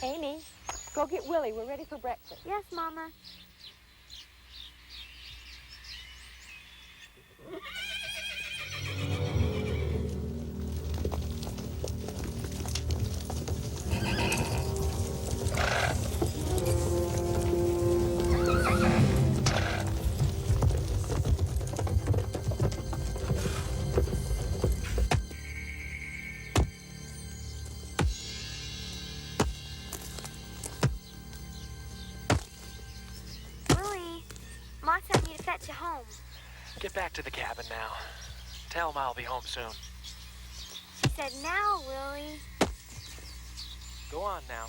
Amy, go get Willie. We're ready for breakfast. Yes, Mama. Ma sent me to fetch you home. Get back to the cabin now. Tell him I'll be home soon. She said, now, Willie. Go on now.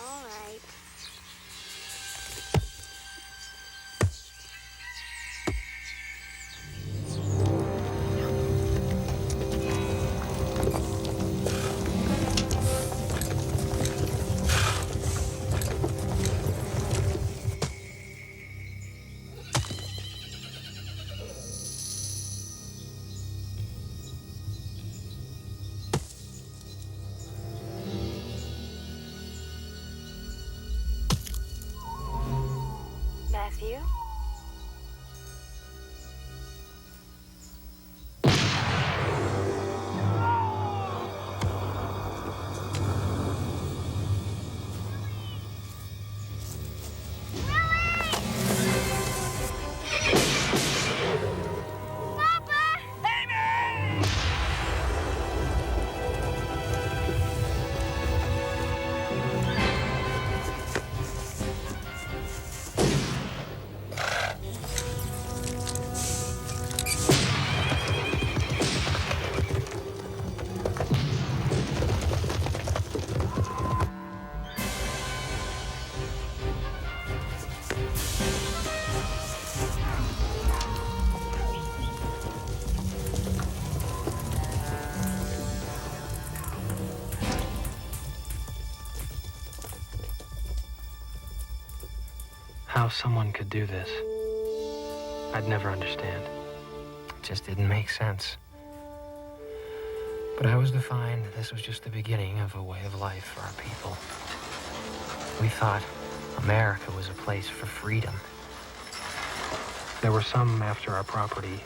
All right. Matthew? How someone could do this, I'd never understand. It just didn't make sense. But I was to find this was just the beginning of a way of life for our people. We thought America was a place for freedom. There were some after our property,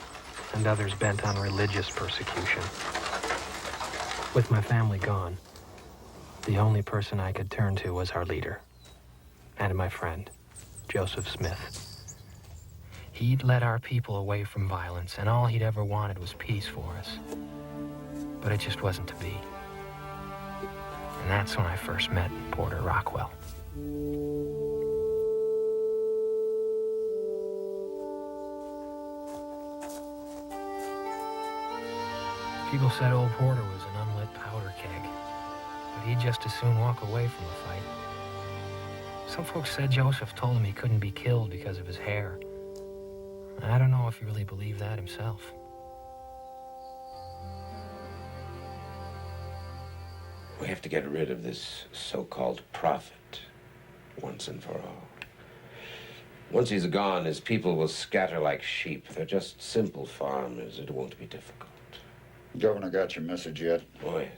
and others bent on religious persecution. With my family gone, the only person I could turn to was our leader, and my friend, Joseph Smith. He'd led our people away from violence, and all he'd ever wanted was peace for us. But it just wasn't to be. And that's when I first met Porter Rockwell. People said old Porter was an unlit powder keg, but he'd just as soon walk away from a fight. Some folks said Joseph told him he couldn't be killed because of his hair. I don't know if he really believed that himself. We have to get rid of this so-called prophet once and for all. Once he's gone, his people will scatter like sheep. They're just simple farmers. It won't be difficult. Governor got your message yet? Oh, yes.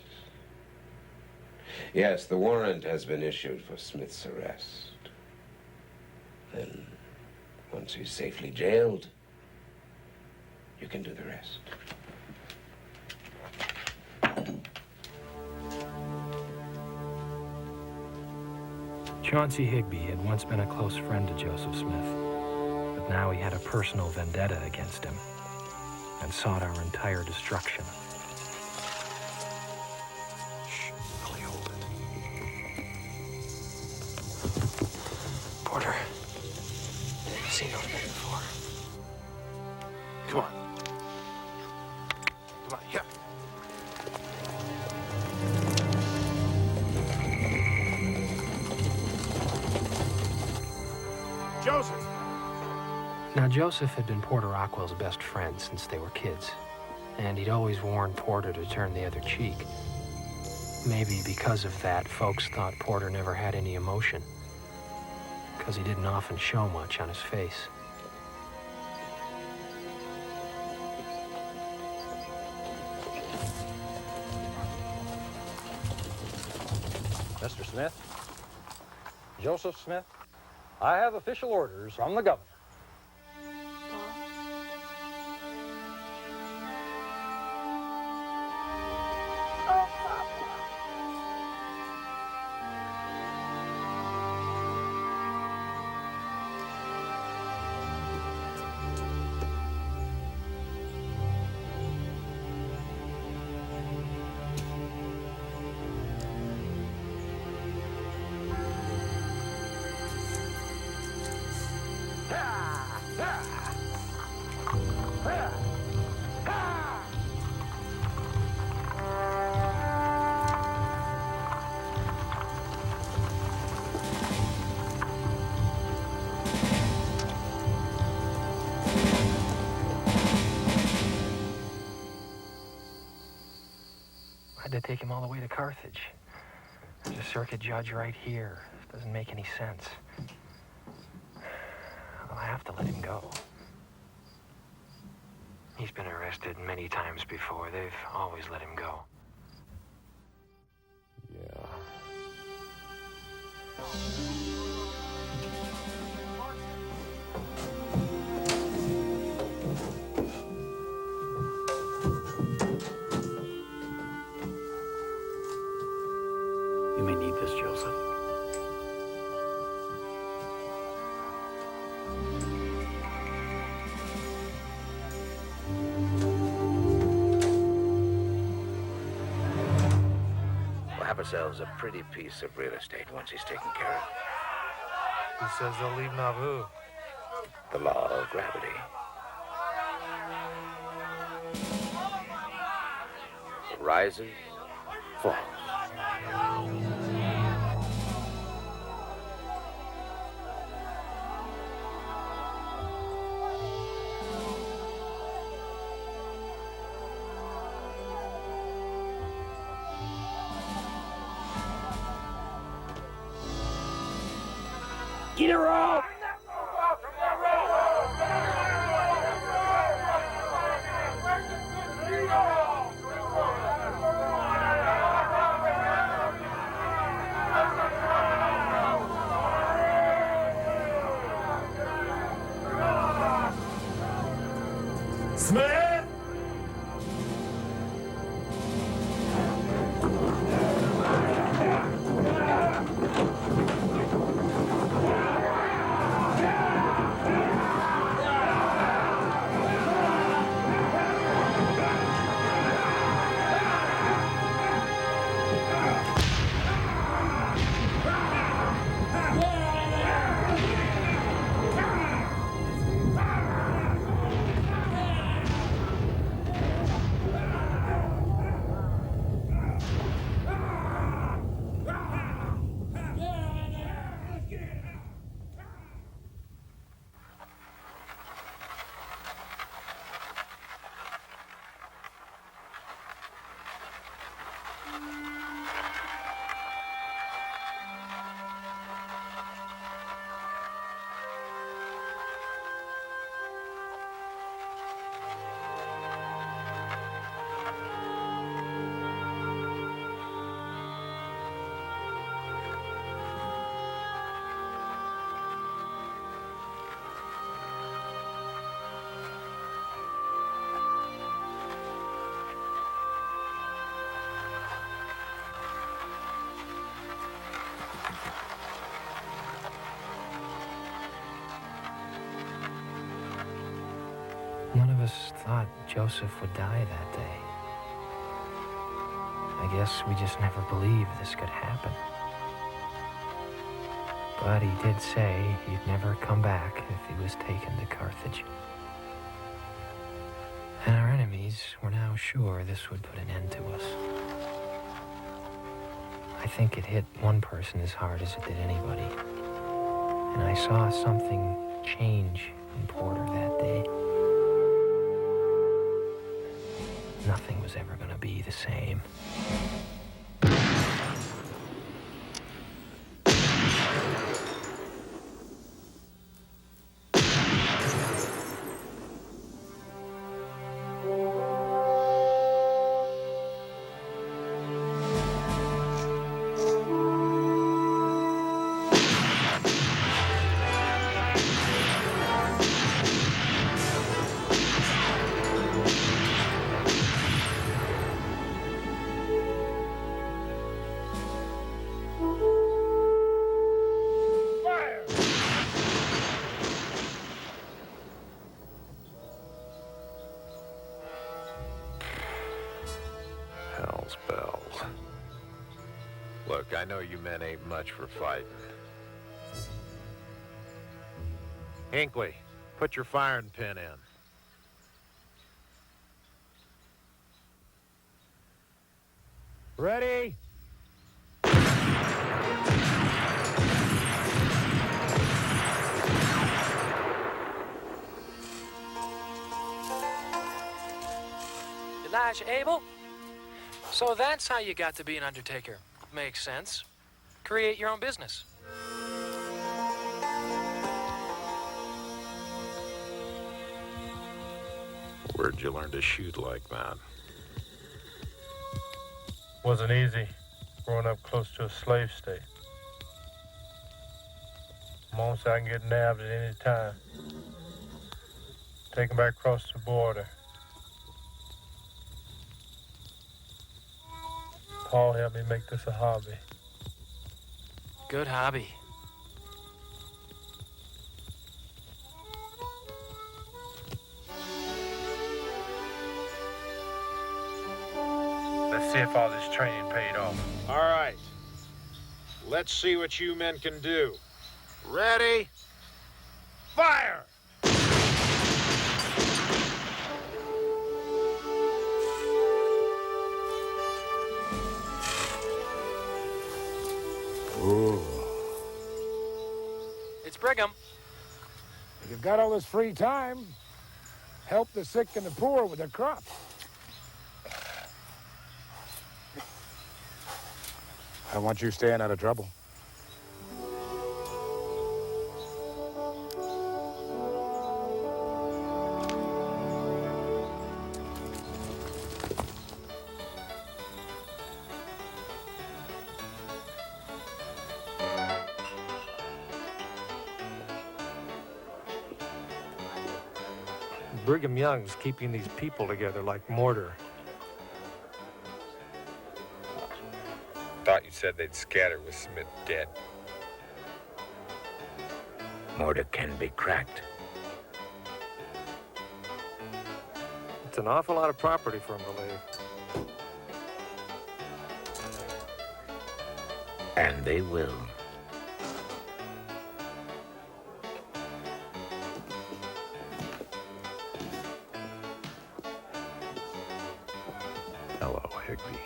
Yes, the warrant has been issued for Smith's arrest. Then, once he's safely jailed, you can do the rest. Chauncey Higby had once been a close friend to Joseph Smith, but now he had a personal vendetta against him and sought our entire destruction. Porter, I've seen those men before. Come on. Come on, yeah. Joseph! Now, Joseph had been Porter Rockwell's best friend since they were kids, and he'd always warned Porter to turn the other cheek. Maybe because of that, folks thought Porter never had any emotion, because he didn't often show much on his face. Mr. Smith, Joseph Smith, I have official orders from the governor. Oh, Papa. Why'd they take him all the way to Carthage? There's a circuit judge right here. This doesn't make any sense. Well, I have to let him go. He's been arrested many times before. They've always let him go. Yeah. You may need this, Joseph. We'll have ourselves a pretty piece of real estate once he's taken care of. Who says they'll leave Nauvoo? The law of gravity. It rises, falls. Get her out! Smith! None of us thought Joseph would die that day. I guess we just never believed this could happen. But he did say he'd never come back if he was taken to Carthage. And our enemies were now sure this would put an end to us. I think it hit one person as hard as it did anybody. And I saw something change in Porter that day. Nothing was ever going to be the same. Well, look, I know you men ain't much for fighting. Hinkley, put your firing pin in. Ready? Elijah Abel? So that's how you got to be an undertaker. Makes sense. Create your own business. Where'd you learn to shoot like that? Wasn't easy growing up close to a slave state. Mom said I can get nabbed at any time. Taken back across the border. Paul helped me make this a hobby. Good hobby. Let's see if all this training paid off. All right. Let's see what you men can do. Ready? Fire! Ooh. It's Brigham. If you've got all this free time, help the sick and the poor with their crops. I want you staying out of trouble. Brigham Young's keeping these people together like mortar. Thought you said they'd scatter with Smith dead. Mortar can be cracked. It's an awful lot of property for him to leave. And they will. Hello, Higby.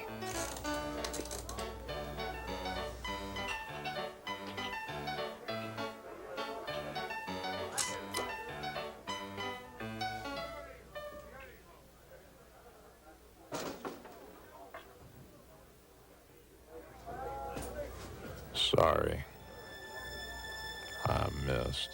Sorry. I missed.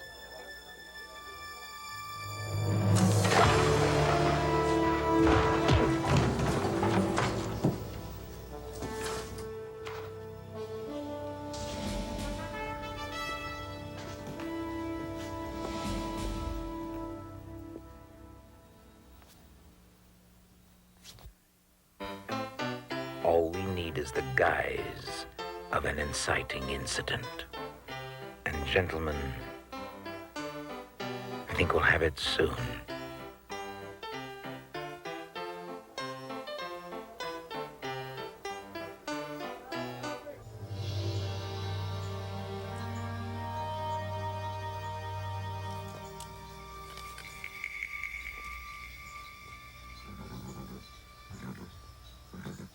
All we need is the guise of an inciting incident. And gentlemen, I think we'll have it soon.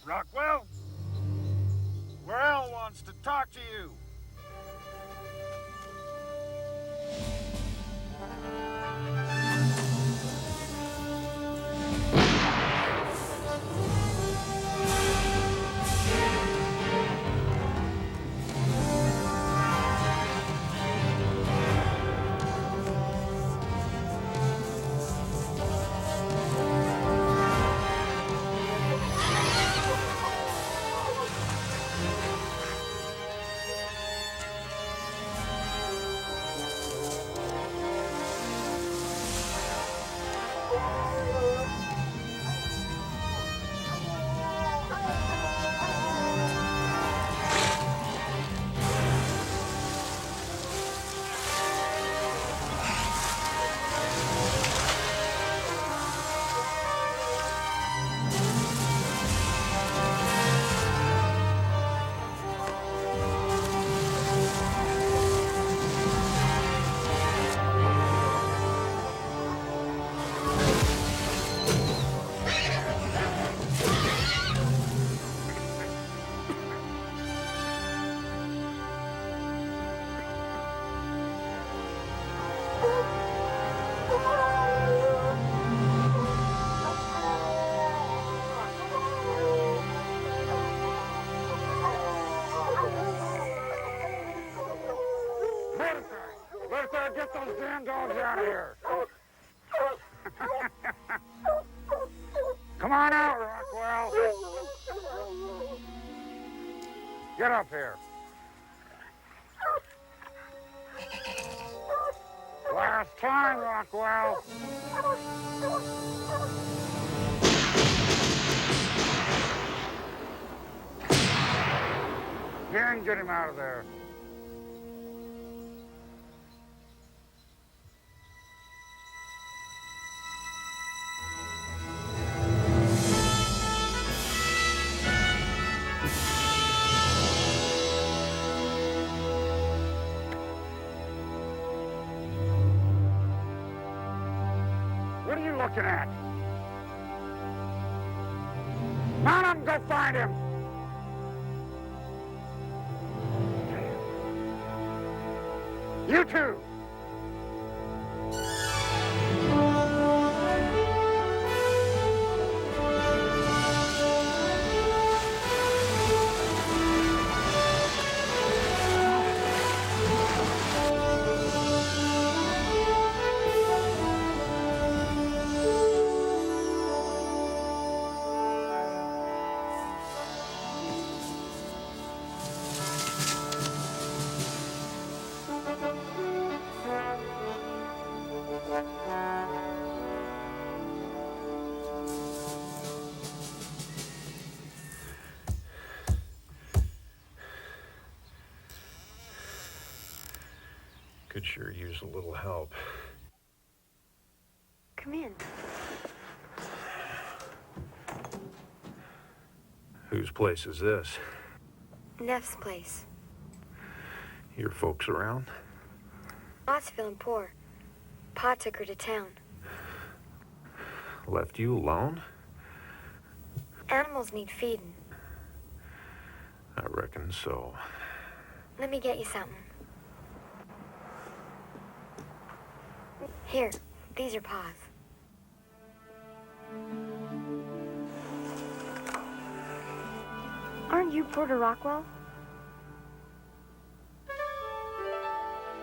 Rockwell? Morrell wants to talk to you. hound dogs out of here. Come on out, Rockwell. Get up here. Last time, Rockwell. Again, get him out of there. What are you looking at? Mount up and go find him. You too. Could sure use a little help. Come in. Whose place is this? Neff's place. Your folks around? Ma's feeling poor. Pa took her to town. Left you alone? Animals need feeding. I reckon so. Let me get you something. Here, these are Pa's. Aren't you Porter Rockwell?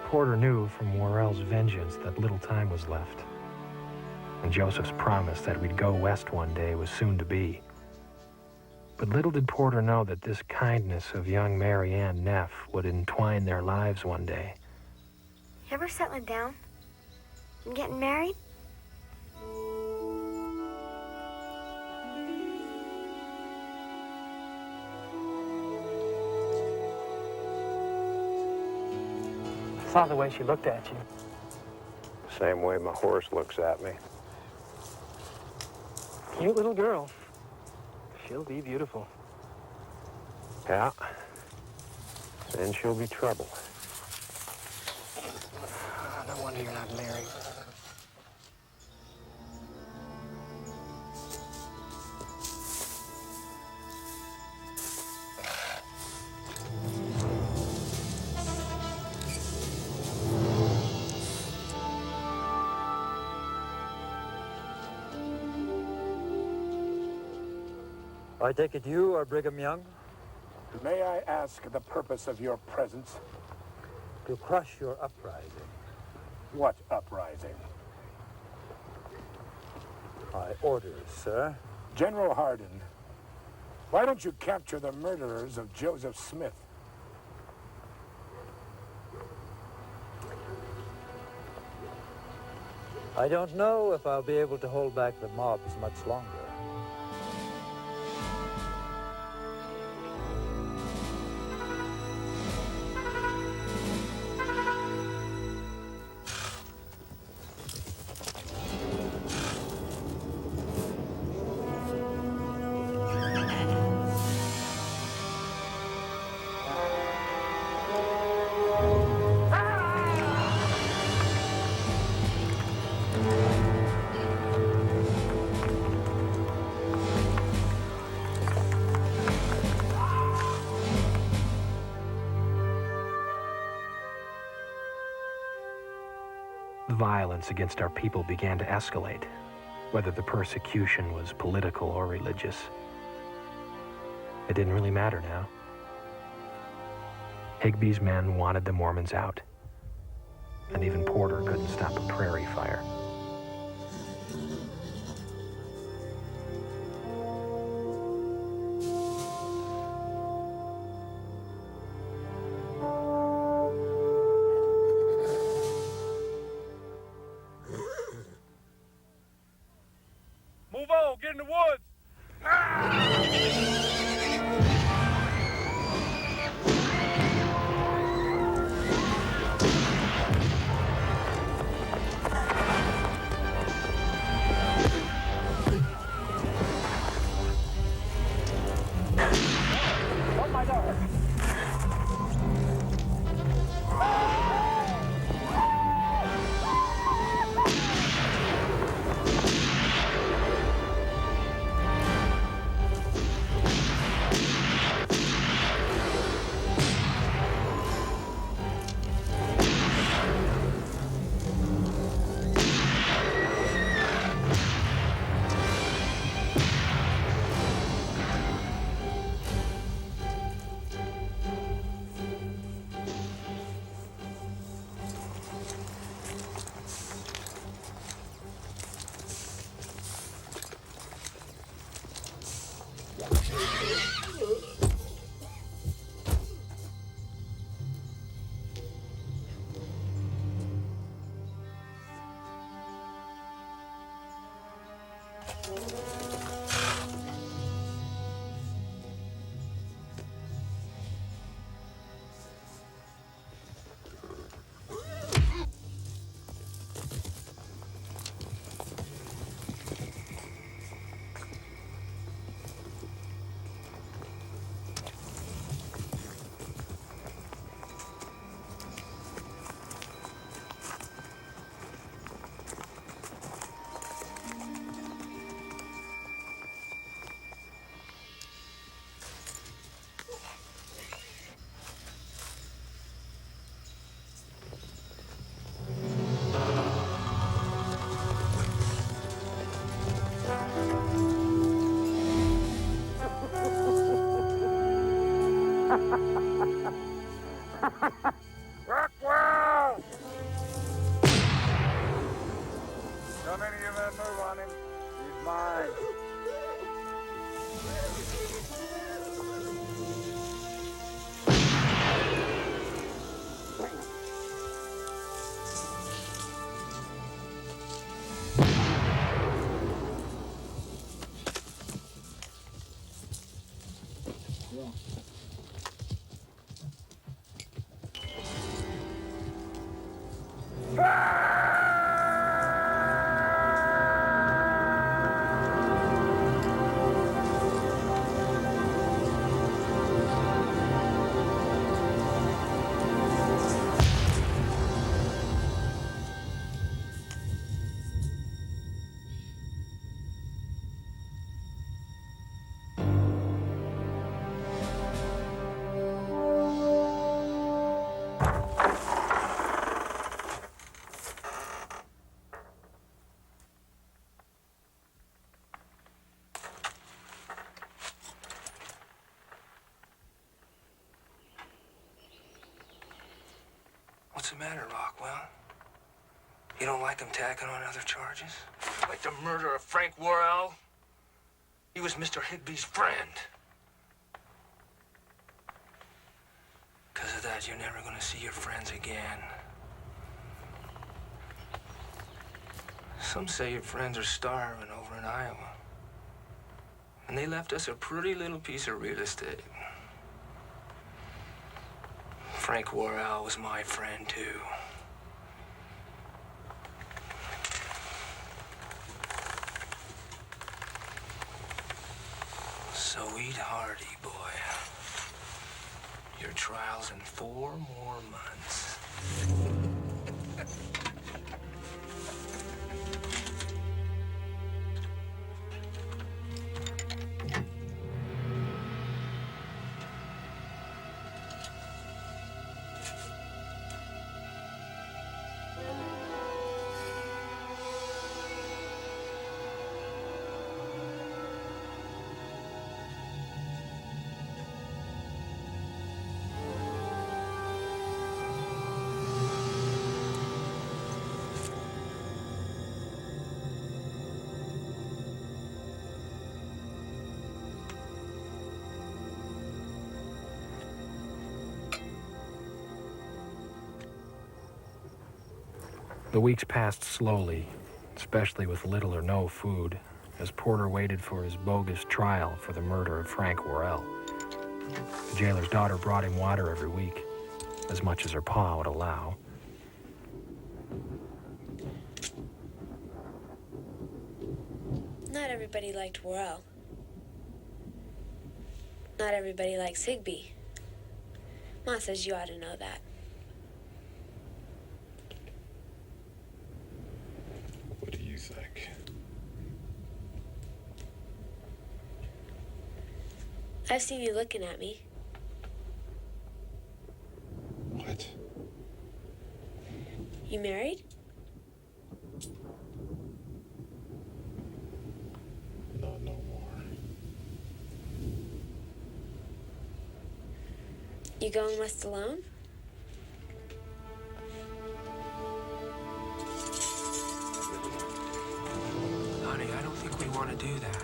Porter knew from Worrell's vengeance that little time was left. And Joseph's promise that we'd go west one day was soon to be. But little did Porter know that this kindness of young Mary Ann Neff would entwine their lives one day. You ever settling down? And getting married? I saw the way she looked at you. Same way my horse looks at me. Cute little girl. She'll be beautiful. Yeah. Then she'll be trouble. No wonder you're not married. I take it you are Brigham Young? May I ask the purpose of your presence? To crush your uprising. What uprising? My orders, sir. General Hardin, why don't you capture the murderers of Joseph Smith? I don't know if I'll be able to hold back the mobs much longer. Violence against our people began to escalate, whether the persecution was political or religious. It didn't really matter now. Higby's men wanted the Mormons out. and even Porter couldn't stop a prairie fire. Move on, get in the woods! Oh my God! Rockwell! Don't any of you men move on him. He's mine. What's the matter, Rockwell? You don't like them tacking on other charges? Like the murder of Frank Worrell? He was Mr. Higby's friend. Because of that, you're never going to see your friends again. Some say your friends are starving over in Iowa. And they left us a pretty little piece of real estate. Frank Worrell was my friend, too. So eat hearty, boy. Your trial's in 4 more months. The weeks passed slowly, especially with little or no food, as Porter waited for his bogus trial for the murder of Frank Worrell. The jailer's daughter brought him water every week, as much as her paw would allow. Not everybody liked Worrell. Not everybody likes Higby. Ma says you ought to know that. What do you think? I've seen you looking at me. What? You married? Not no more. You going west alone? Honey, I don't think we want to do that.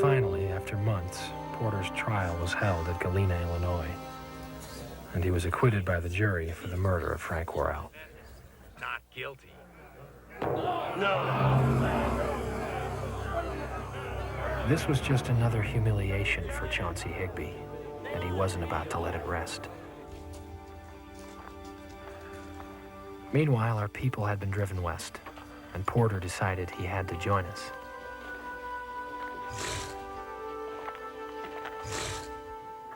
Finally, after months, Porter's trial was held at Galena, Illinois, and he was acquitted by the jury for the murder of Frank Worrell. Not guilty. This was just another humiliation for Chauncey Higby, and he wasn't about to let it rest. Meanwhile, our people had been driven west, and Porter decided he had to join us.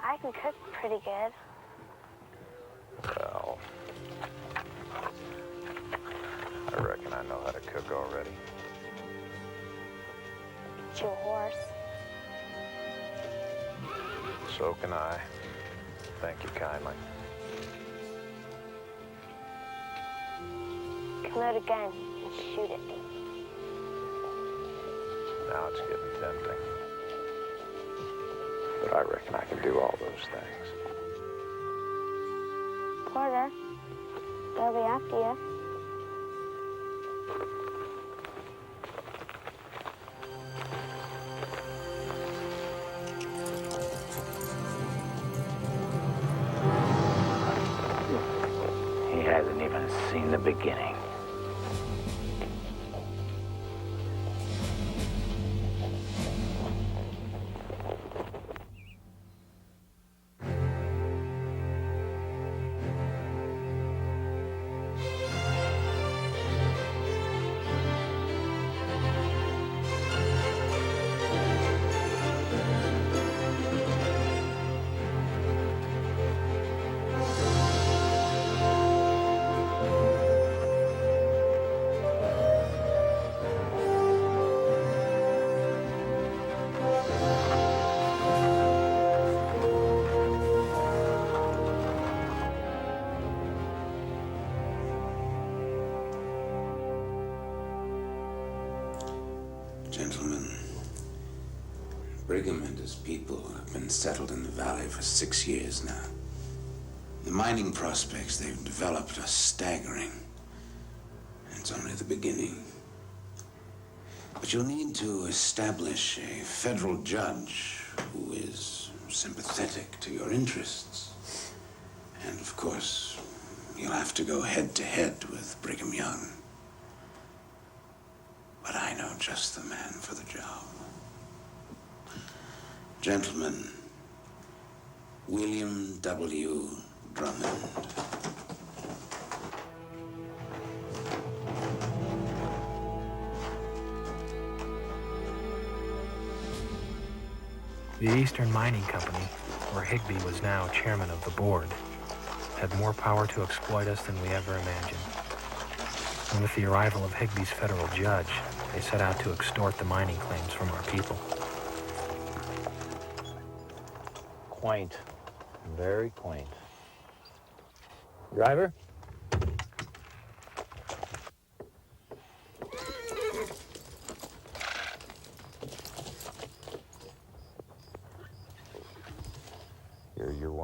I can cook pretty good. Well, I reckon I know how to cook already. But you're a horse. So can I. Thank you kindly. Can load a gun and shoot it. Now it's getting tempting. But I reckon I can do all those things. Porter, they'll be after you. He hasn't even seen the beginning. Gentlemen, Brigham and his people have been settled in the valley for 6 years now. The mining prospects they've developed are staggering. It's only the beginning. But you'll need to establish a federal judge who is sympathetic to your interests. And of course, you'll have to go head-to-head with Brigham Young. But I know just the man for the job. Gentlemen, William W. Drummond. The Eastern Mining Company, where Higby was now chairman of the board, had more power to exploit us than we ever imagined. And with the arrival of Higby's federal judge, they set out to extort the mining claims from our people. Quaint. Very quaint. Driver?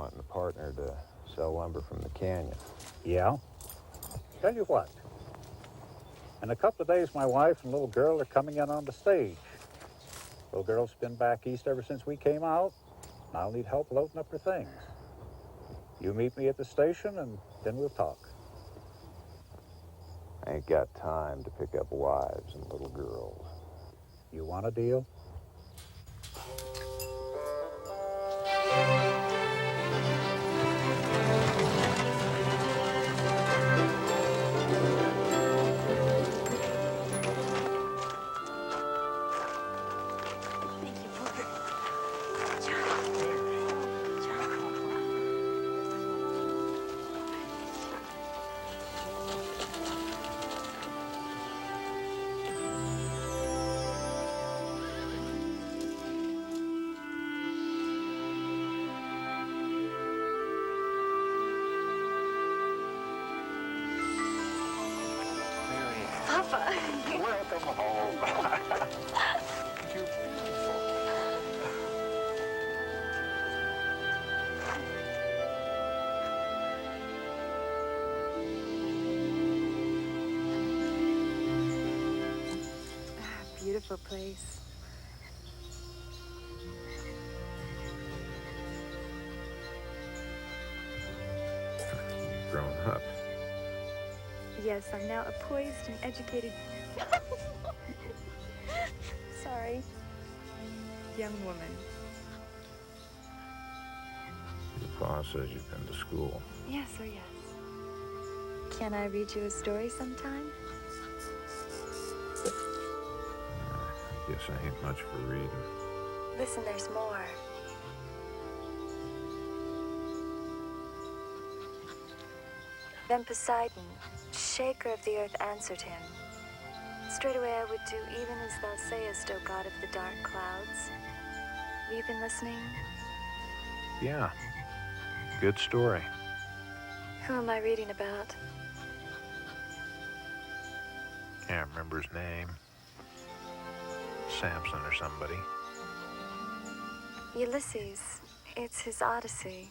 wanting a partner to sell lumber from the canyon. Yeah? Tell you what. In a couple of days, my wife and little girl are coming in on the stage. Little girl's been back east ever since we came out. And I'll need help loading up her things. You meet me at the station, and then we'll talk. I ain't got time to pick up wives and little girls. You want a deal? Papa. Welcome home. You're beautiful. Beautiful place. Grown up. Yes, I'm now a poised and educated... Sorry. Young woman. Your pa says you've been to school. Yes, oh yes. Can I read you a story sometime? I guess I ain't much for reading. Listen, there's more. Then Poseidon, shaker of the earth, answered him. Straightway I would do even as thou sayest, O god of the dark clouds. Have you been listening? Yeah. Good story. Who am I reading about? Can't remember his name. Samson or somebody. Ulysses. It's his Odyssey.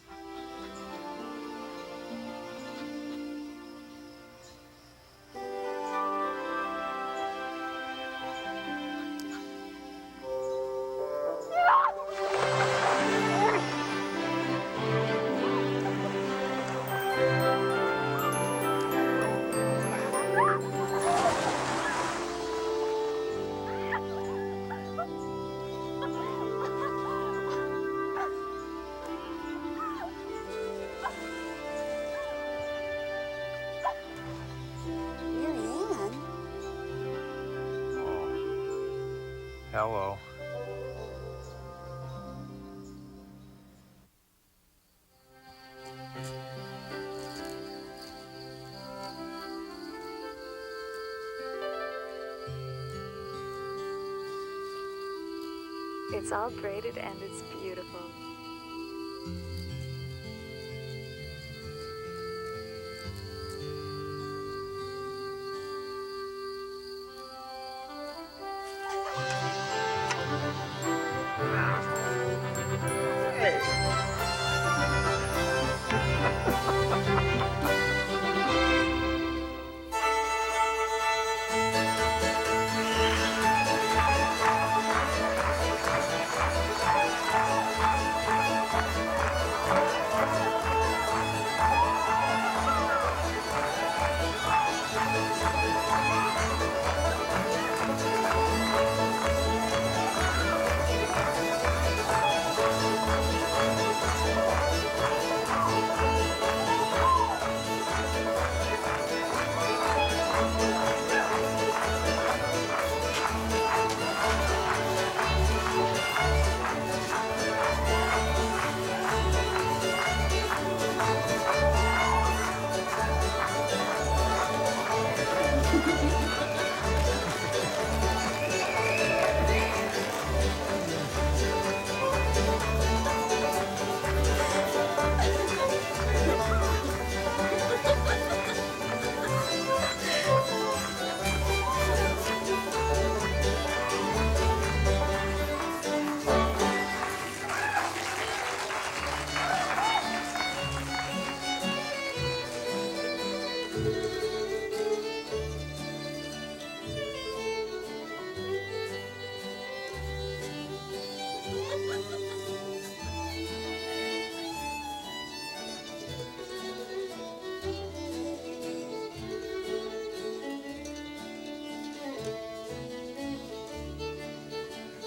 Hello. It's all braided and it's beautiful.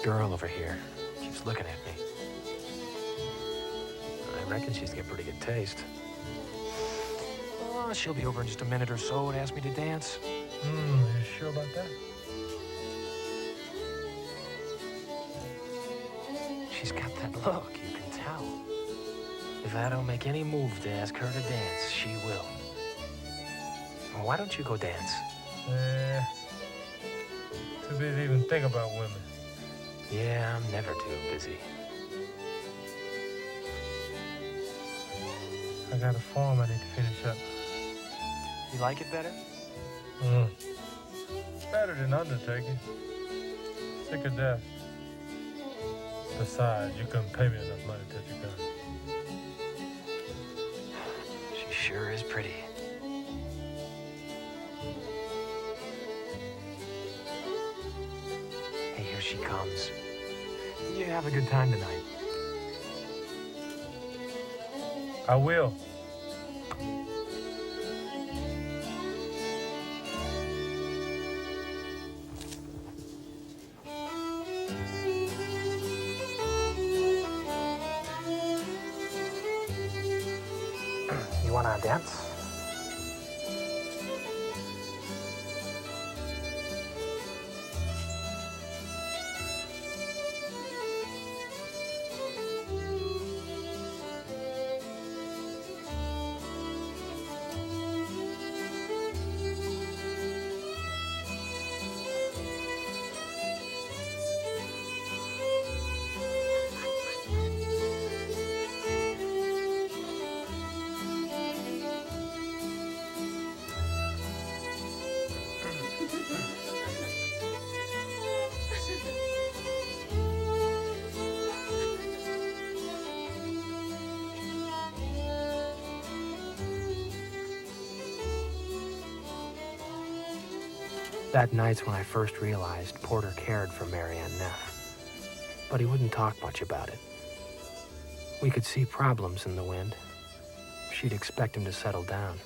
girl over here keeps looking at me. I reckon she's got pretty good taste. Oh, she'll be over in just a minute or so and ask me to dance. You sure about that? She's got that look, you can tell. If I don't make any move to ask her to dance, she will. Well, why don't you go dance? Too busy to even think about women. Yeah, I'm never too busy. I got a form I need to finish up. You like it better? Better than undertaking. Sick of death. Besides, you couldn't pay me enough money to touch a gun. She sure is pretty. Hey, here she comes. You have a good time tonight. I will. You wanna dance? That night's when I first realized Porter cared for Marianne Neff. But he wouldn't talk much about it. We could see problems in the wind. She'd expect him to settle down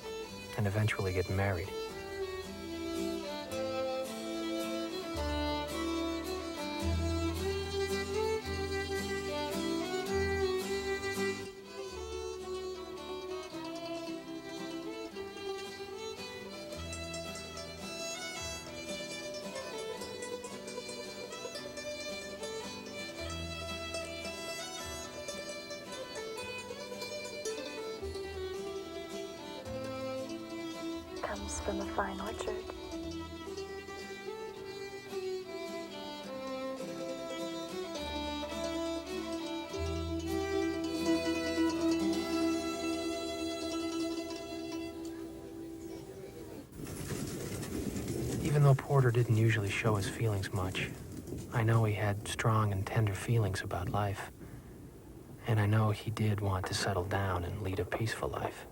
and eventually get married. Comes from a fine orchard. Even though Porter didn't usually show his feelings much, I know he had strong and tender feelings about life. And I know he did want to settle down and lead a peaceful life,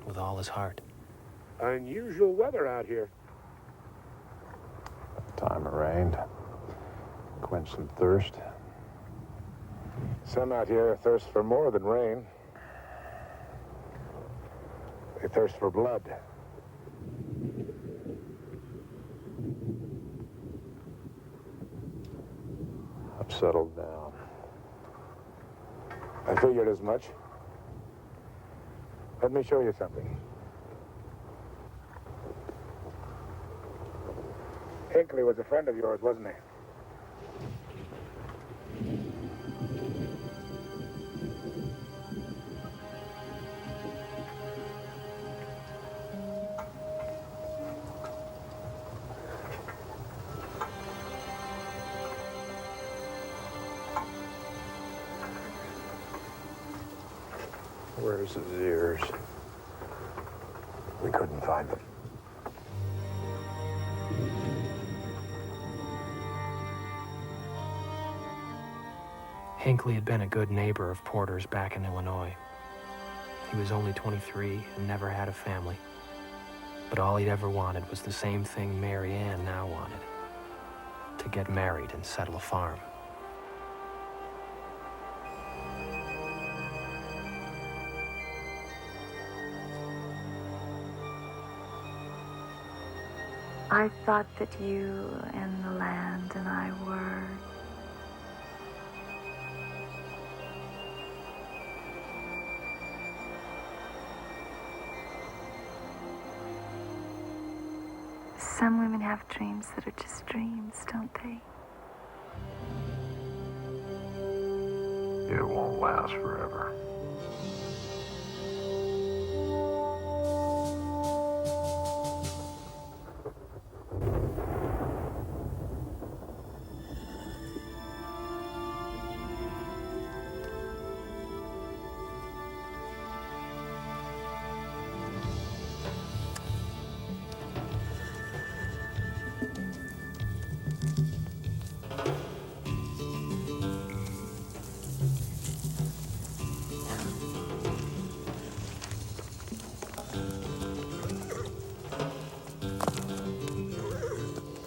with all his heart. Unusual weather out here. Time it rained. Quench some thirst. Some out here thirst for more than rain. They thirst for blood. I've settled down. I figured as much. Let me show you something. Hinckley was a friend of yours, wasn't he? Where's his ears? We couldn't find them. Hinckley had been a good neighbor of Porter's back in Illinois. He was only 23 and never had a family. But all he'd ever wanted was the same thing Mary Ann now wanted: to get married and settle a farm. I thought that you and the land and I were Some women have dreams that are just dreams, don't they? It won't last forever.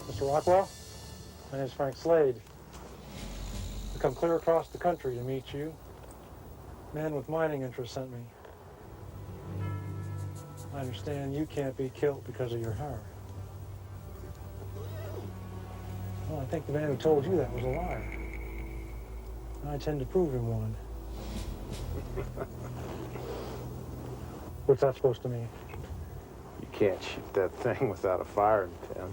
Mr. Rockwell, my name is Frank Slade. I come clear across the country to meet you. Men with mining interests sent me. I understand you can't be killed because of your hair. Well, I think the man who told you that was a liar. I intend to prove him one. What's that supposed to mean? You can't shoot that thing without a firing pin.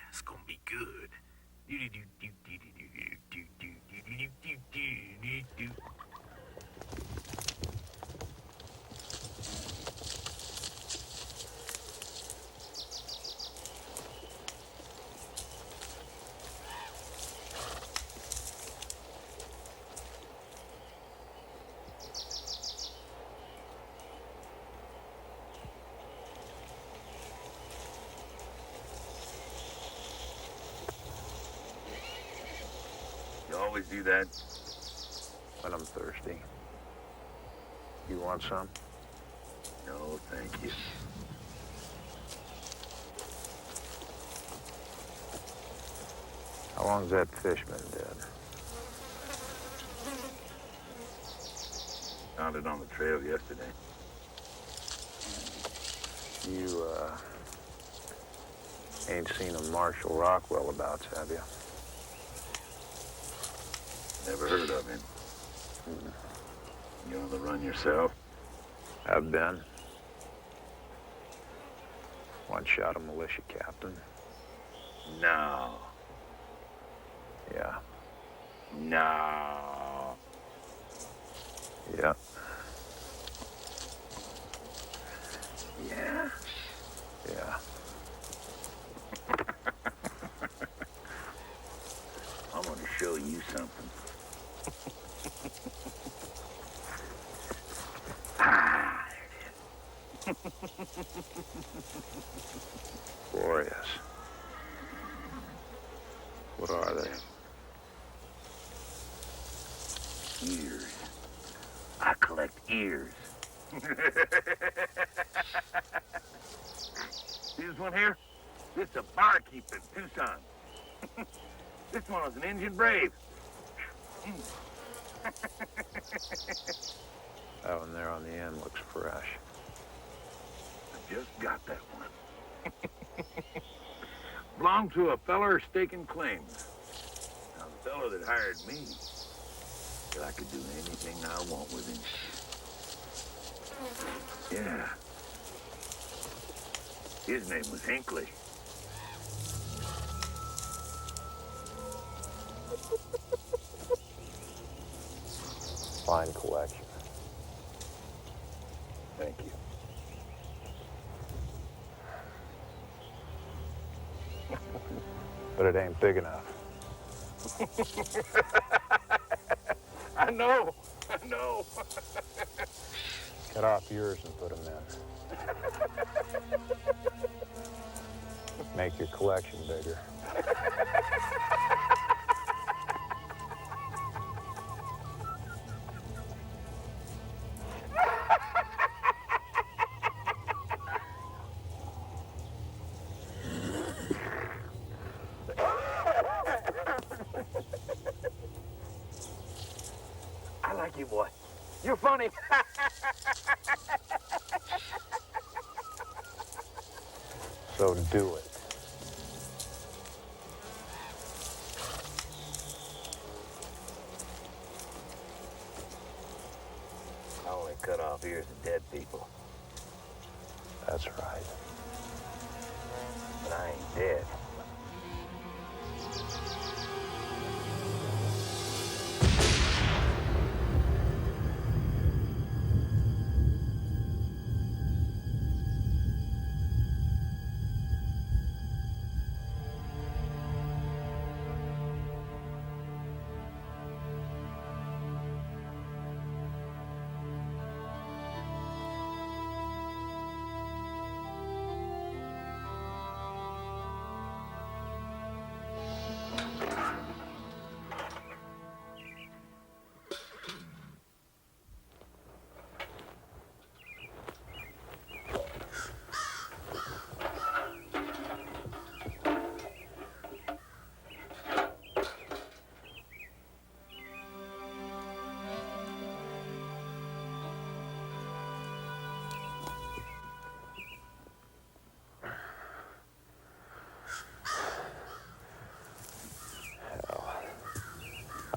It's gonna be good. You always do that? When I'm thirsty. You want some? No, thank you. How long's that fish been dead? Found it on the trail yesterday. You, ain't seen a Marshall Rockwell abouts, have you? Never heard of him. You on the run yourself? I've been. One shot a militia captain. No. Yeah. No. Yeah. Yeah? Yeah. I'm gonna show you something. Ah, there it is. Glorious. What are they? Ears. I collect ears. See this one here? This is a barkeep in Tucson. This one was an Indian brave. That one there on the end looks fresh. I just got that one. Belonged to a feller staking claims. Now, the fellow that hired me said I could do anything I want with him. Yeah. His name was Hinckley. Fine collection. Thank you. But it ain't big enough. I know. Cut off yours and put them in. Make your collection bigger. you, boy. You're funny. So do it. I only cut off ears of dead people. That's right. But I ain't dead.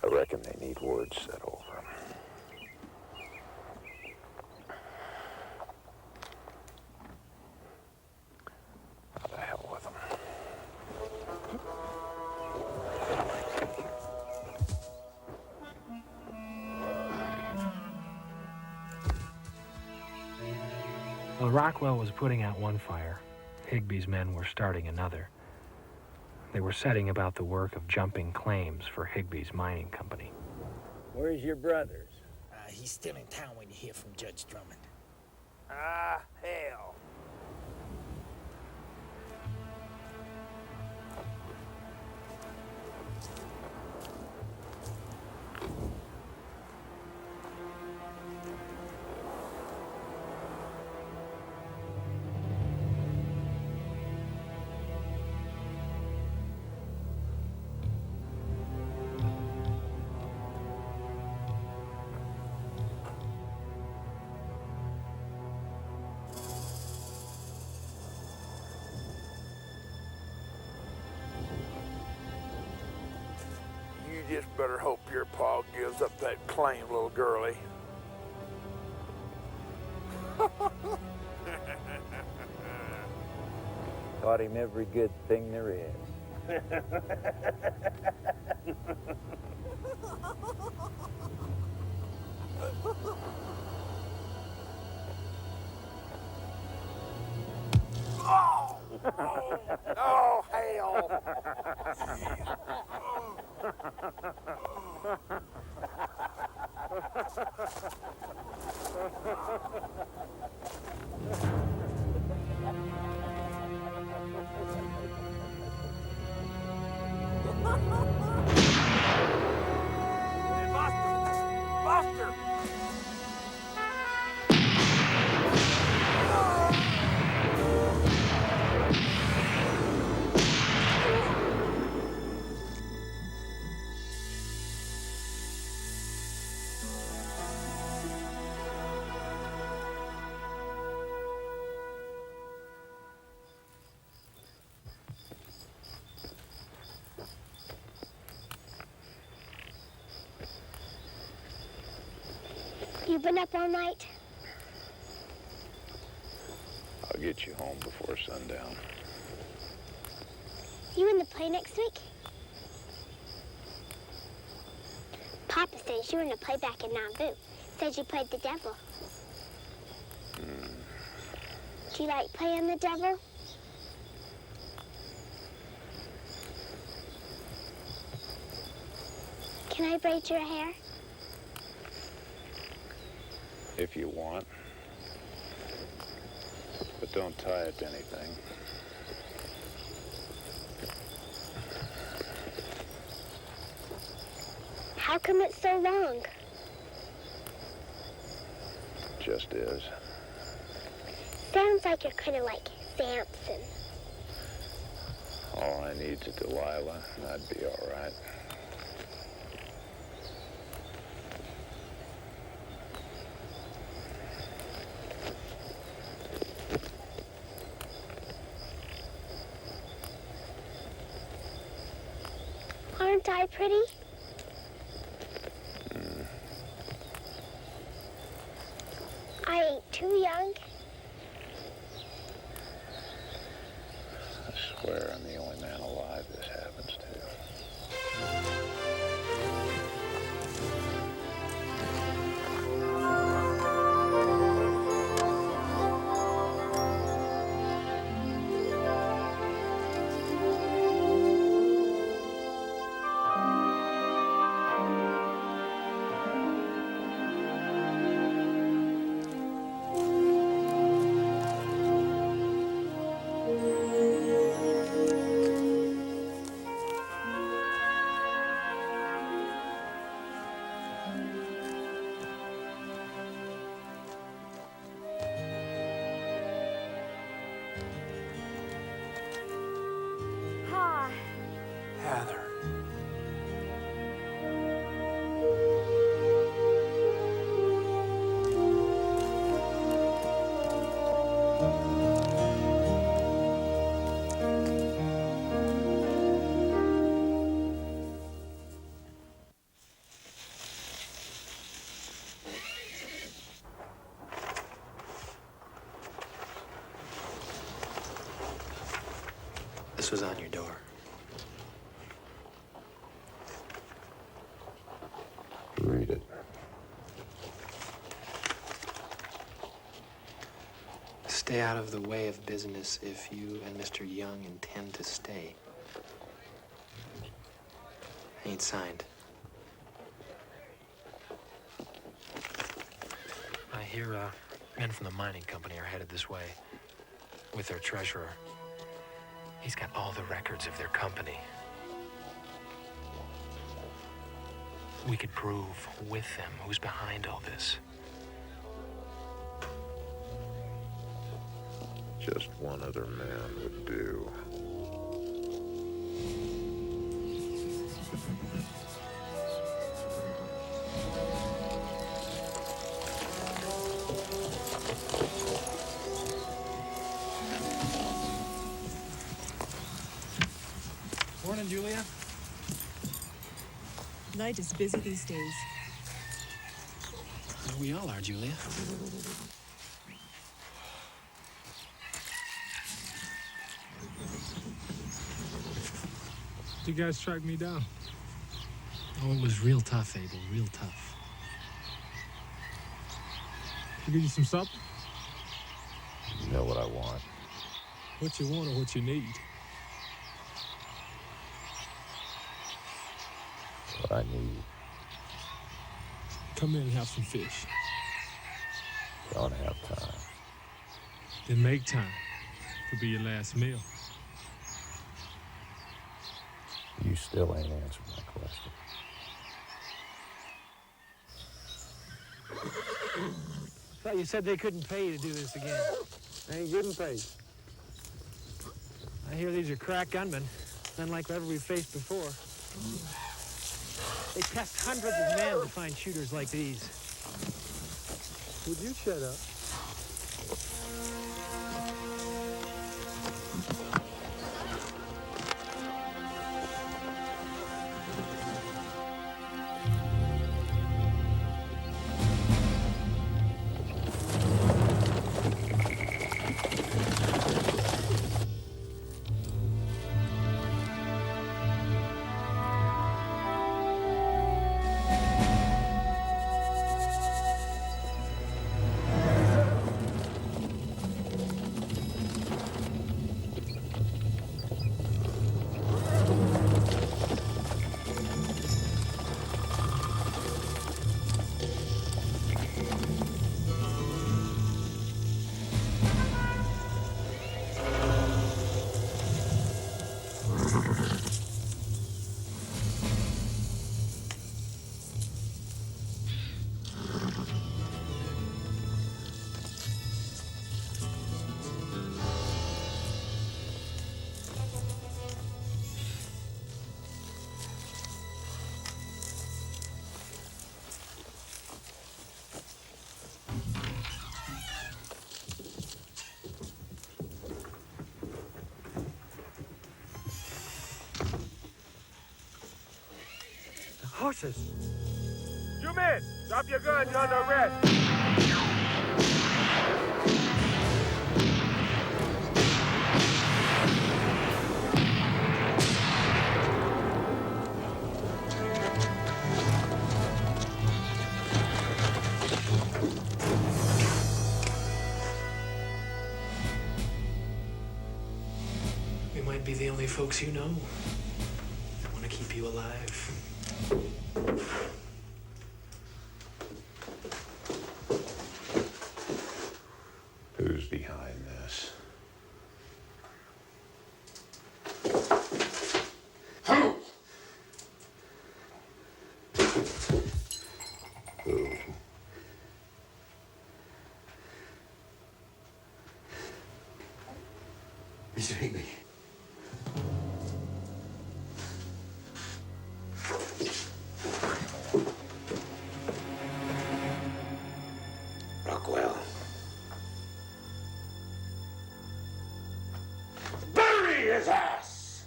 I reckon they need words said over them. How the hell with them? While Rockwell was putting out one fire, Higby's men were starting another. They were setting about the work of jumping claims for Higby's mining company. Where's your brothers? He's still in town when you hear from Judge Drummond. Ah, hell. You just better hope your pa gives up that claim, little girlie. Taught him every good thing there is. Oh! Oh, hell! Buster! You been up all night? I'll get you home before sundown. You in the play next week? Papa says you were in a play back in Nauvoo. Says you played the devil. Do you like playing the devil? Can I braid your hair? If you want. But don't tie it to anything. How come it's so long? Just is. Sounds like you're kind of like Samson. All I need's a Delilah, and I'd be all right. Aren't I pretty? I ain't too young. I swear I'm the only man alive this happens to. Hi. Heather. This was on your door. Read it. Stay out of the way of business if you and Mr. Young intend to stay. Ain't signed. I hear men from the mining company are headed this way with their treasurer. He's got all the records of their company. We could prove with them who's behind all this. Just one other man would do. Morning, Julia. Light is busy these days. We all are, Julia. You guys tracked me down. Oh, it was real tough, Abel, real tough. I give you some supper? You know what I want. What you want or what you need? What I need. Come in and have some fish. Don't have time. Then make time. Could be your last meal. You still ain't answered my question. Thought you said they couldn't pay you to do this again. I ain't getting paid. I hear these are crack gunmen, unlike whatever we've faced before. They test hundreds of men to find shooters like these. Would you shut up? Horses! You men, drop your guns, you're under arrest. We might be the only folks you know that want to keep you alive. Who's behind this? Who? Who? Mr. Higbee. Rockwell. Bury his ass!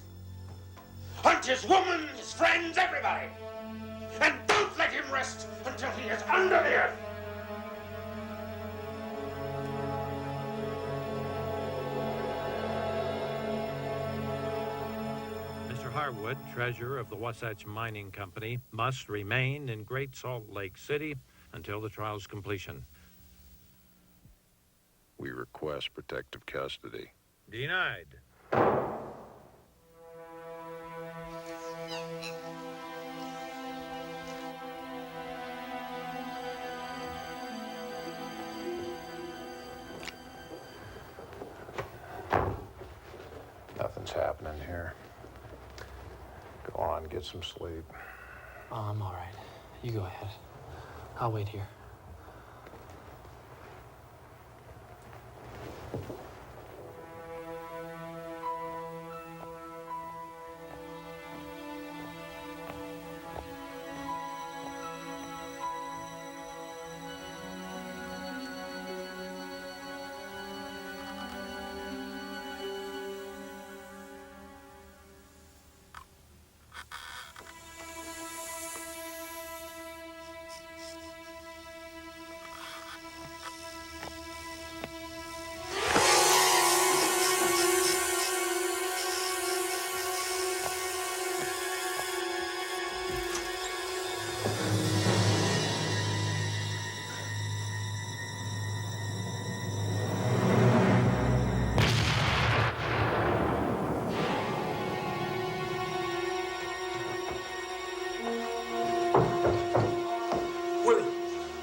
Hunt his woman, his friends, everybody! And don't let him rest until he is under the earth! Mr. Harwood, treasurer of the Wasatch Mining Company, must remain in Great Salt Lake City until the trial's completion. We request protective custody. Denied. Nothing's happening here. Go on, get some sleep. Oh, I'm all right. You go ahead. I'll wait here.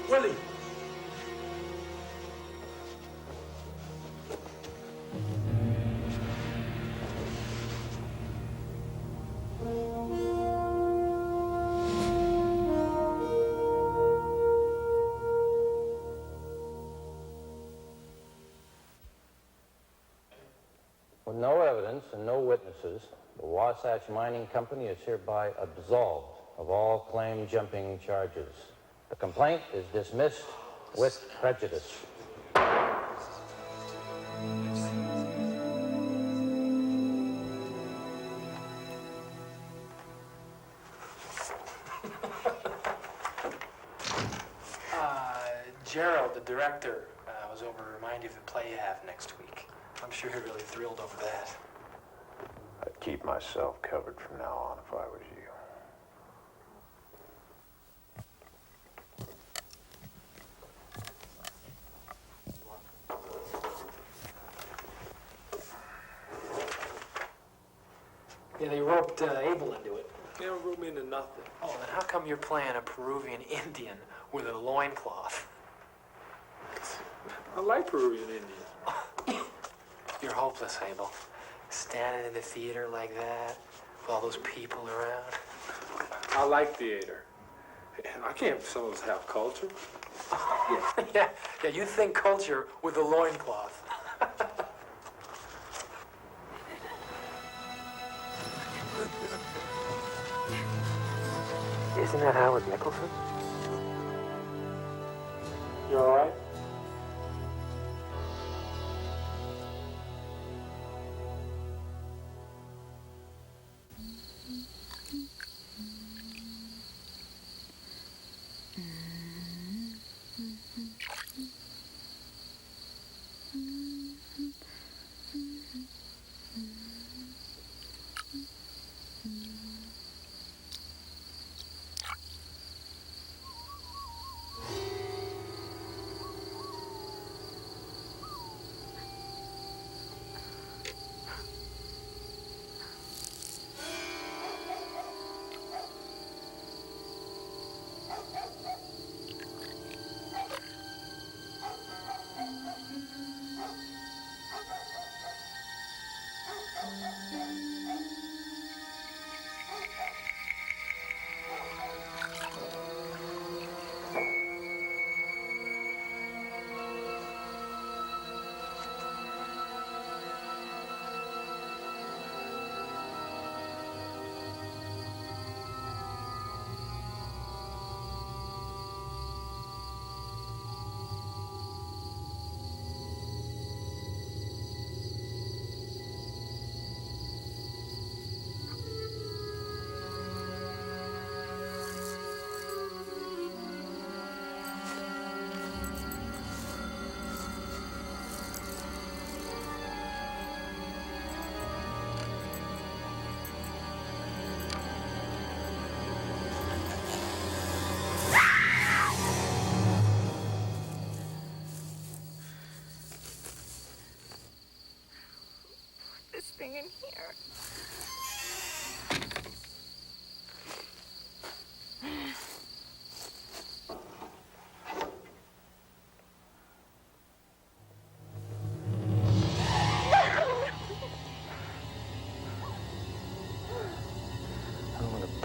Willie! With no evidence and no witnesses, the Wasatch Mining Company is hereby absolved of all claim-jumping charges. The complaint is dismissed with prejudice. Gerald, the director, was over to remind you of the play you have next week. I'm sure you're really thrilled over that. I'd keep myself covered from now on if I was you. Yeah, they roped Abel into it. They don't rope me into nothing. Oh, then how come you're playing a Peruvian Indian with a loincloth? I like Peruvian Indians. You're hopeless, Abel. Standing in the theater like that, with all those people around. I like theater. I can't some of us have culture. yeah, you think culture with a loincloth. Isn't that Howard Nicholson? You all right?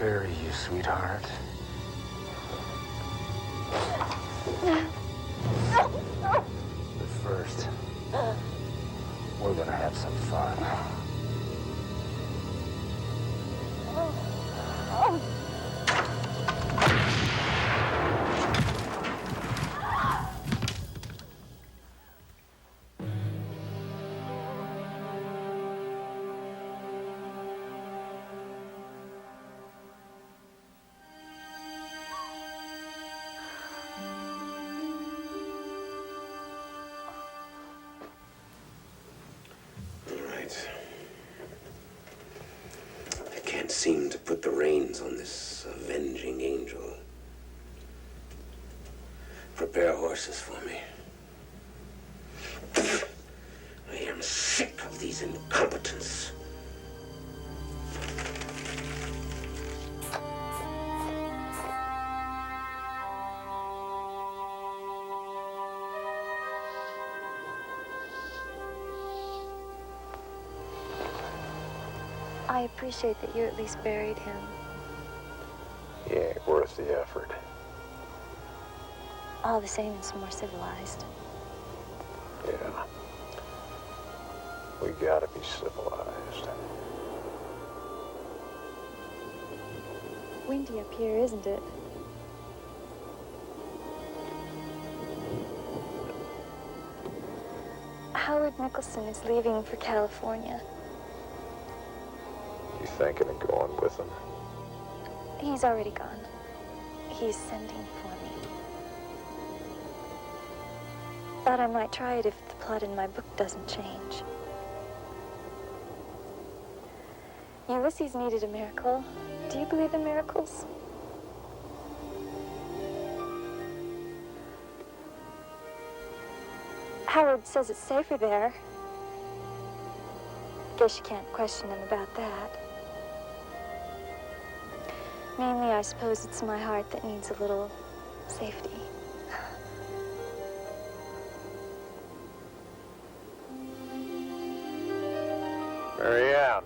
bury you, sweetheart. But first, we're gonna have some fun. I can't seem to put the reins on this avenging angel. Prepare horses for me. I am sick of these incompetents. I appreciate that you at least buried him. He ain't worth the effort. All the same, it's more civilized. Yeah. We gotta be civilized. Windy up here, isn't it? Howard Nicholson is leaving for California. You thinking of going with him? He's already gone. He's sending for me. Thought I might try it if the plot in my book doesn't change. Ulysses needed a miracle. Do you believe in miracles? Howard says it's safer there. Guess you can't question him about that. Mainly, I suppose it's my heart that needs a little safety. Marianne.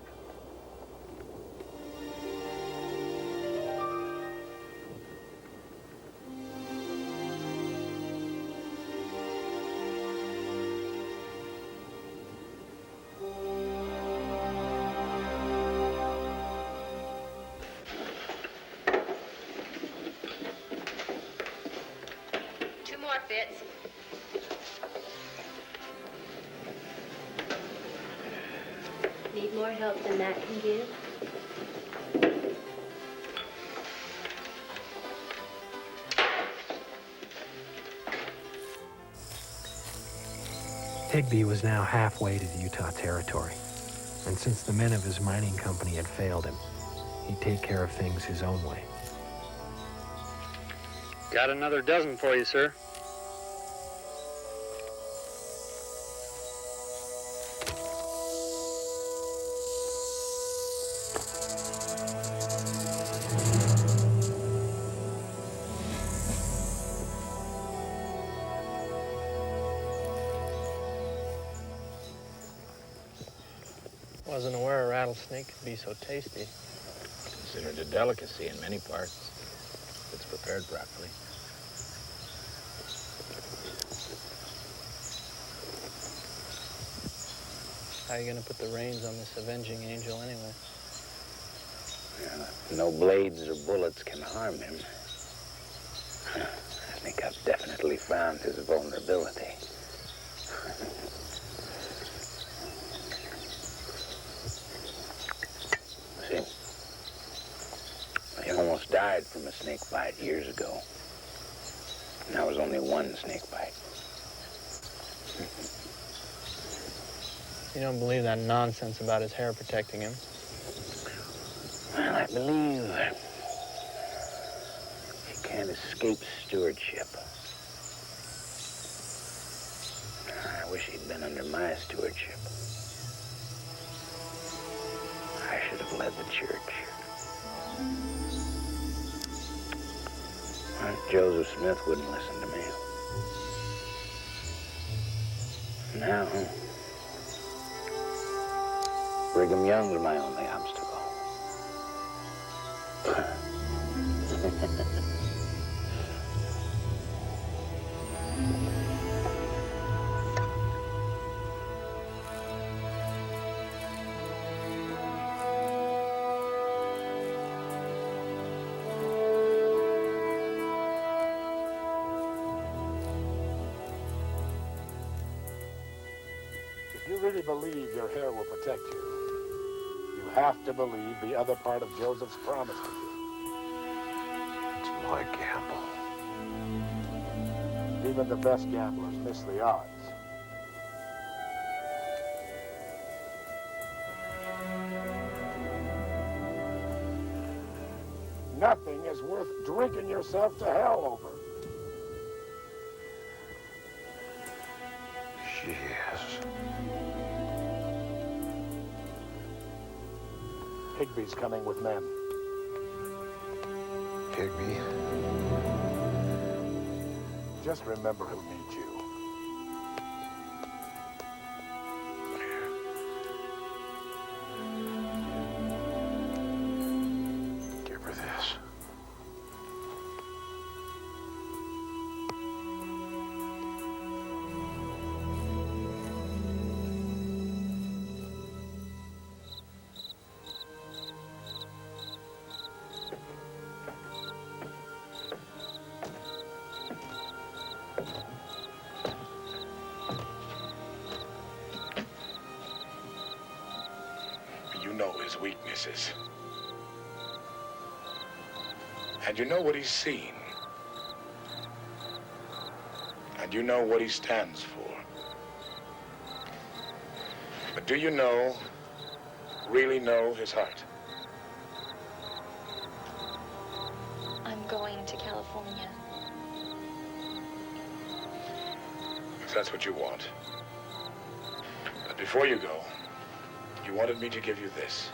Two more fits. Need more help than that can give? Higby was now halfway to the Utah Territory, and since the men of his mining company had failed him, he'd take care of things his own way. Got another dozen for you, sir. Wasn't aware a rattlesnake could be so tasty. Considered a delicacy in many parts, if it's prepared properly. How are you gonna put the reins on this avenging angel anyway? No blades or bullets can harm him. I think I've definitely found his vulnerability. See, he almost died from a snake bite years ago. And that was only one snake bite. You don't believe that nonsense about his hair protecting him? Well, I believe he can't escape stewardship. I wish he'd been under my stewardship. I should have led the church. Well, Joseph Smith wouldn't listen to me. Now, Brigham Young's my only obstacle. If you really believe your hair will protect you, you have to believe the other part of Joseph's promise to you. It's my gamble. Even the best gamblers miss the odds. Nothing is worth drinking yourself to hell over. Yes. Higby's coming with men. Higby? Just remember who needs you. Give her this. You know his weaknesses. And you know what he's seen. And you know what he stands for. But do you know, really know his heart? I'm going to California. If that's what you want. But before you go, you wanted me to give you this.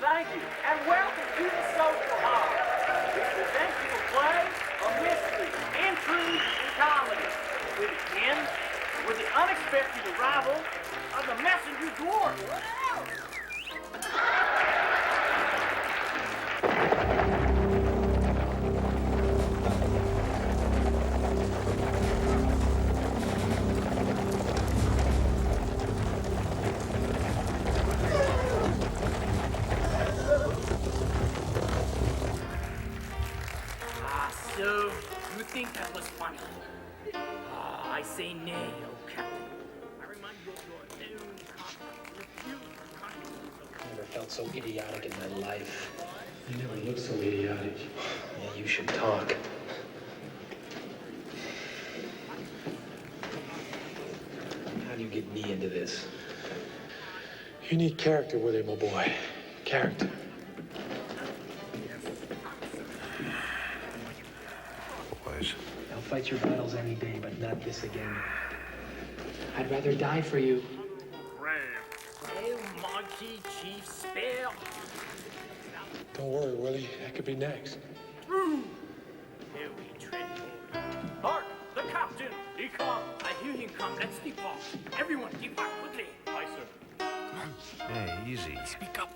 Thank you, and welcome to the Social Hall. We present you a play of mystery, intrigue, and comedy. It begins with the unexpected arrival of the messenger dwarf. So, you think that was funny? I say nay, oh Captain. I remind you of your own I never felt so idiotic in my life. You never looked so idiotic. Yeah, you should talk. How do you get me into this? You need character with it, my boy. Character. Boys. I'll fight your battles any day, but not this again. I'd rather die for you. Oh, mighty Chief Spare. Don't worry, Willie. That could be next. Through. Here we tread forward. Hark, the captain, he comes. I hear him come. Let's depart. Everyone, depart quickly. Aye, sir. Come on. Hey, easy. Speak up.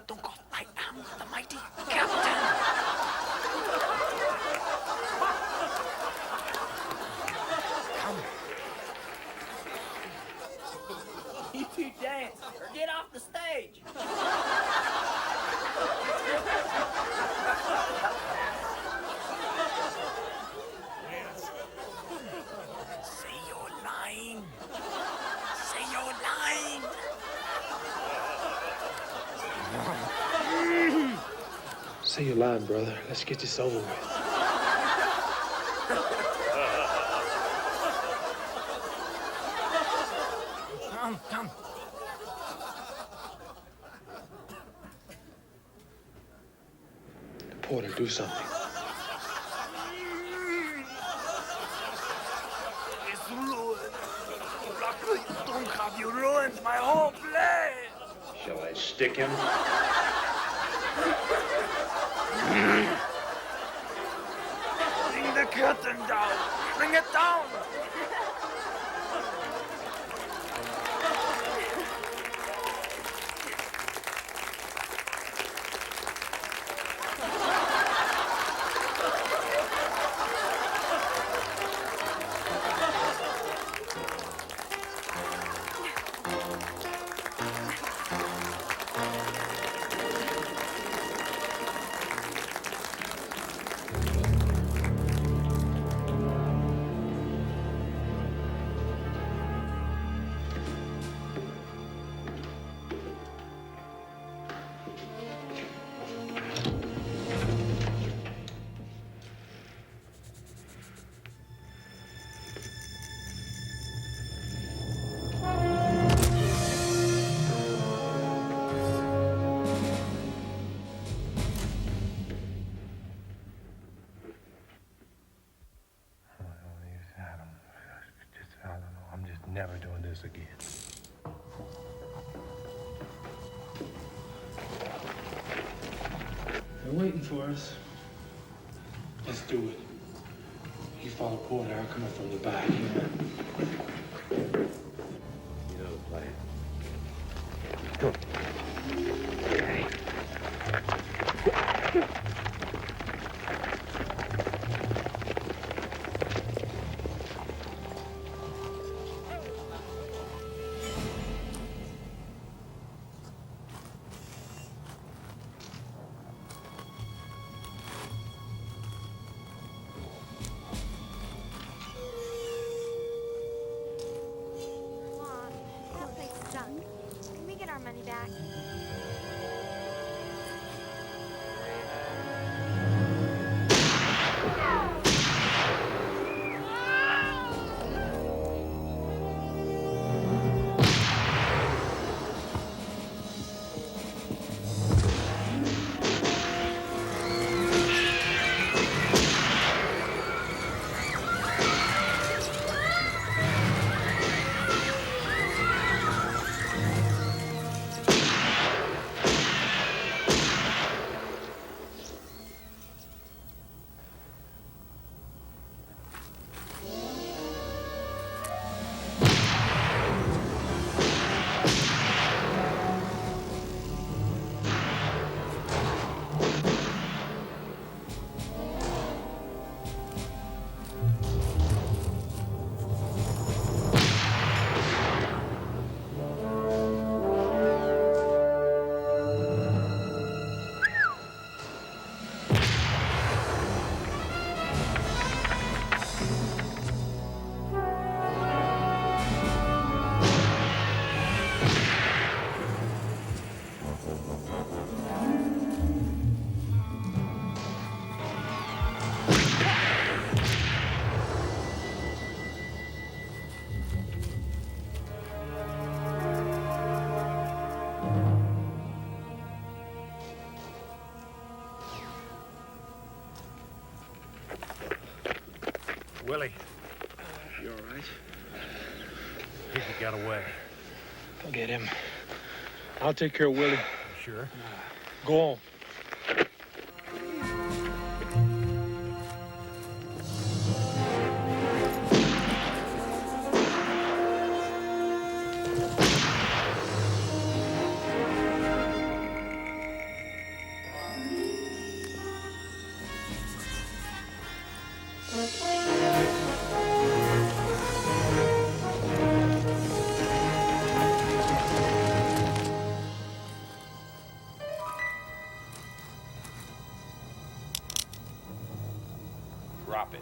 Don't go. I am the mighty captain. Come. You two dance or get off the stage. Say your line. Say your line. Say your line, brother. Let's get this over with. Come. Porter, do something. It's ruined. Luckily, Dummkopf, you ruined my whole play. Shall I stick him? Bring the curtain down. Bring it down. Never doing this again. They're waiting for us. Let's do it. You follow Porter, I'll come up from the back. You know the plan. Go. Can we get our money back? Willie, You all right? I think he got away. Go get him. I'll take care of Willie. Sure? Go on. Drop it.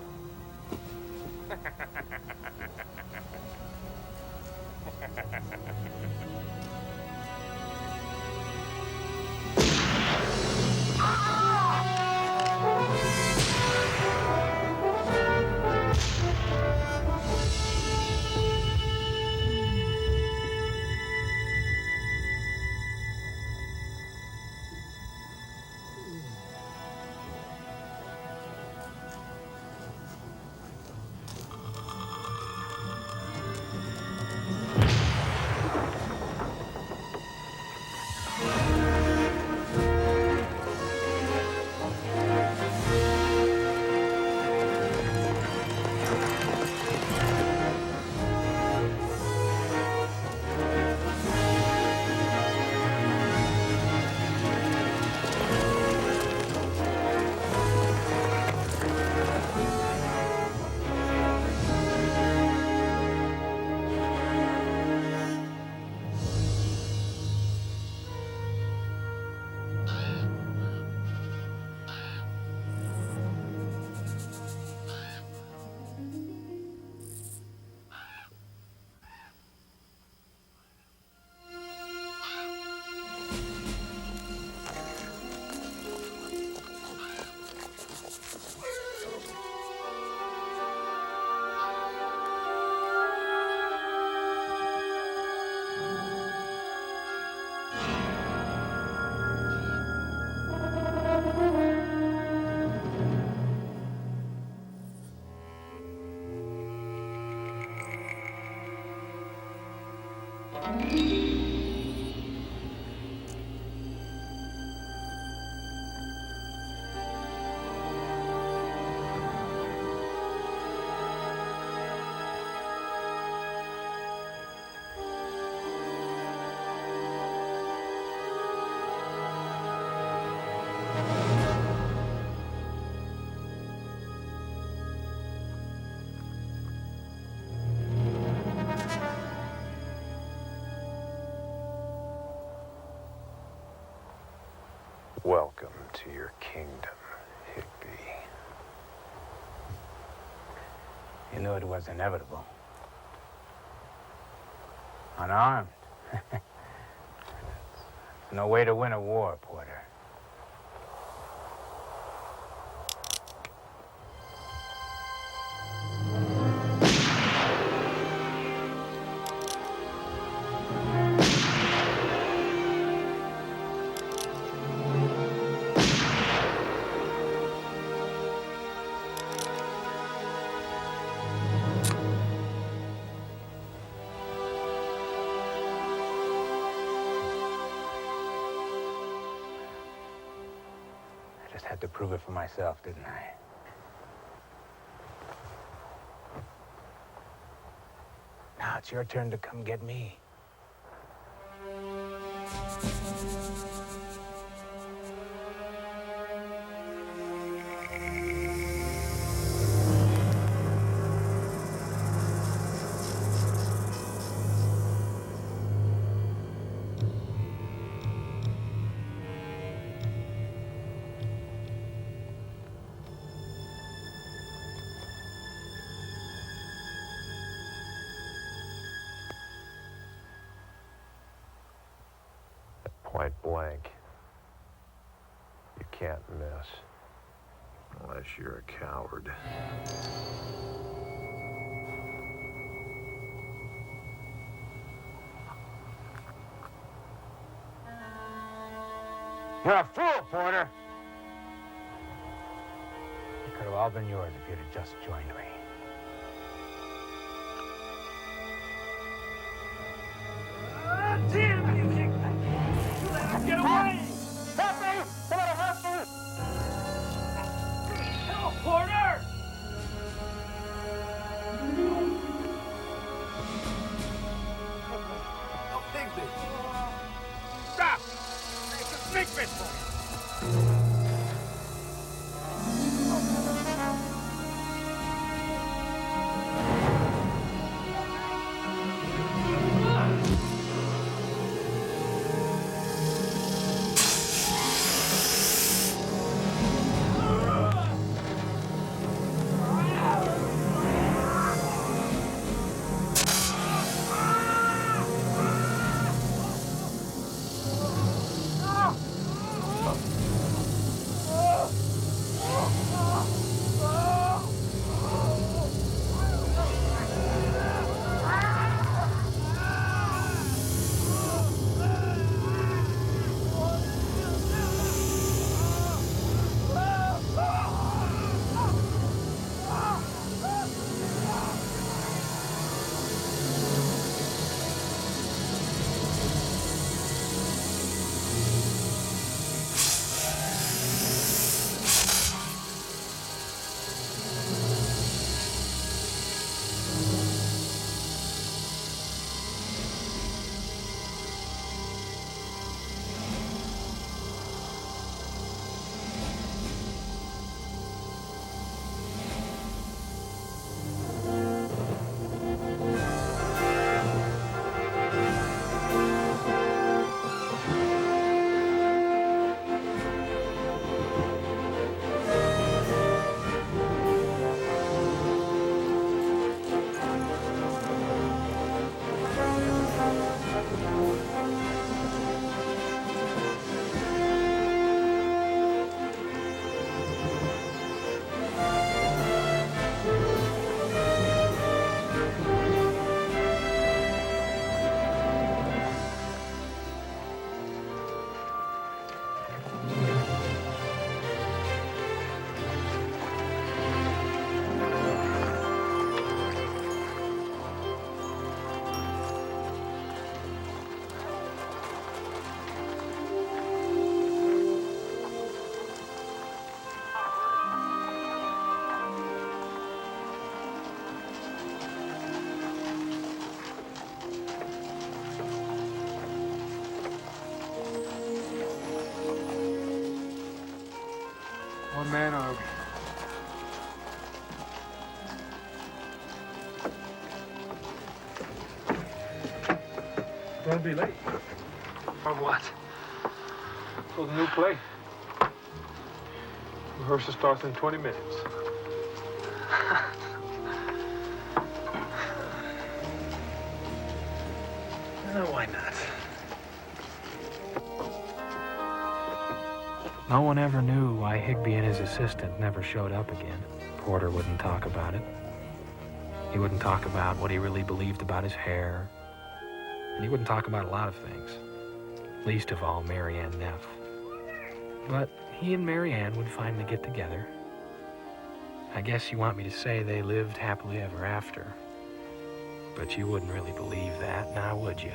Welcome to your kingdom, Higby. You knew it was inevitable. Unarmed. No way to win a war, Porter. I just had to prove it for myself, didn't I? Now it's your turn to come get me. Point blank. You can't miss. Unless you're a coward. You're a fool, Porter. It could have all been yours if you'd have just joined me. Damn you, Higby! You let us get away! Help me! Somebody help me! Help, Porter! Oh, Higby. Stop! It's a snake pit for you! One man army. Gonna be late. For what? For the new play. Rehearsal starts in 20 minutes. Why not? No one ever knew why Higby and his assistant never showed up again. Porter wouldn't talk about it. He wouldn't talk about what he really believed about his hair. And he wouldn't talk about a lot of things. Least of all, Marianne Neff. But he and Marianne would finally get together. I guess you want me to say they lived happily ever after. But you wouldn't really believe that, now would you?